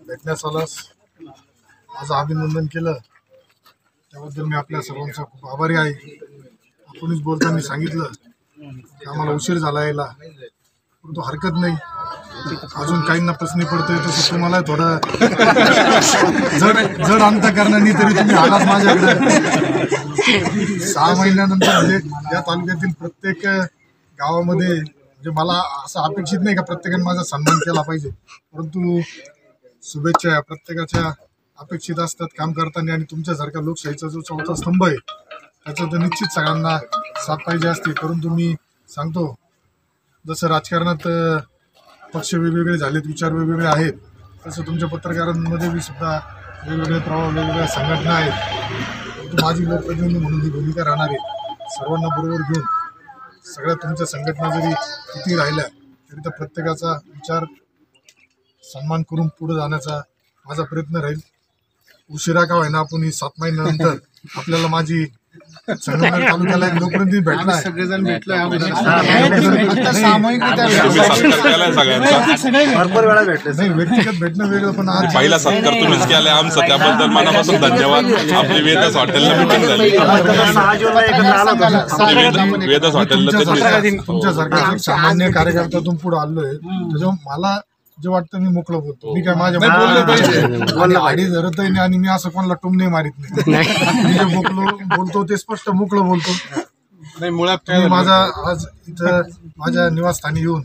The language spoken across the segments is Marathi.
भेटण्यास आलास, माझं अभिनंदन केलं त्याबद्दल मी आपल्या सर्वांचा खूप आभारी आहे. आपणच बोलताना सांगितलं की आम्हाला उशीर झाला यायला, परंतु हरकत नाही. अजून काहींना प्रश्न पडतोय तसं तुम्हाला थोडं जड अंतःकरणाने तरी तुम्ही आलात माझ्याकडे. 6 महिन्यानंतर म्हणजे या तालुक्यातील प्रत्येक गावामध्ये म्हणजे मला असं अपेक्षित नाही का प्रत्येकाने माझा सन्मान केला पाहिजे, परंतु शुभेच्छा प्रत्येकाच्या अपेक्षित असतात काम करताना. आणि तुमच्यासारखा लोकशाहीचा जो 4था स्तंभ आहे त्याचा तर निश्चित सगळ्यांना साथ पाहिजे असते. परंतु मी सांगतो, जसं राजकारणात पक्ष वेगवेगळे झालेत, विचार वेगवेगळे आहेत, तसं तुमच्या पत्रकारांमध्ये बी सुद्धा वेगवेगळे प्रभाव, वेगवेगळ्या संघटना आहेत. परंतु माझी लोकप्रतिनिधी म्हणून ही भूमिका राहणार आहे. सर्वांना बरोबर घेऊन सगळ्या तुमच्या संघटना जरी किती राहिल्या तरी त्या प्रत्येकाचा विचार सन्मान करून पुढे जाण्याचा माझा प्रयत्न राहील. उशिरा का होईना आपण ही 7 महिन्यानंतर आपल्याला माझी संगमनेर तालुक्याला एक लोकप्रतिनिधी भेटला आहे. सगळेजण भेटलोय भरपूर वेळा भेटले. नाही, व्यक्तिगत भेटणं वेगळं, पण आज पहिला सत्कार तुम्हीच केलाय आमचं, त्याबद्दल मनापासून धन्यवाद. आपली वेदस हॉटेलला मीटिंग झाली, वेदस हॉटेलला तुमच्यासारखा एक सामान्य कार्यकर्त्यातून पुढे आलोय. त्याच्यामुळे मला जे वाटतं मी मोकळं बोलतो. मी काय माझ्या आडी धरत नाही आणि मी असं कोणाला टुमणे मारित नाही. मी जे बोलतो ते स्पष्ट मोकळं बोलतो. तुम्ही माझा आज इथं माझ्या निवासस्थानी येऊन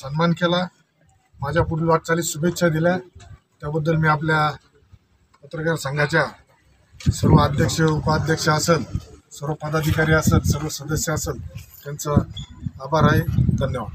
सन्मान केला, माझ्या पुढील वाटचालीस शुभेच्छा दिल्या, त्याबद्दल मी आपल्या पत्रकार संघाच्या सर्व अध्यक्ष, उपाध्यक्ष असेल, सर्व पदाधिकारी असेल, सर्व सदस्य असेल, त्यांचा आभार आहे. धन्यवाद.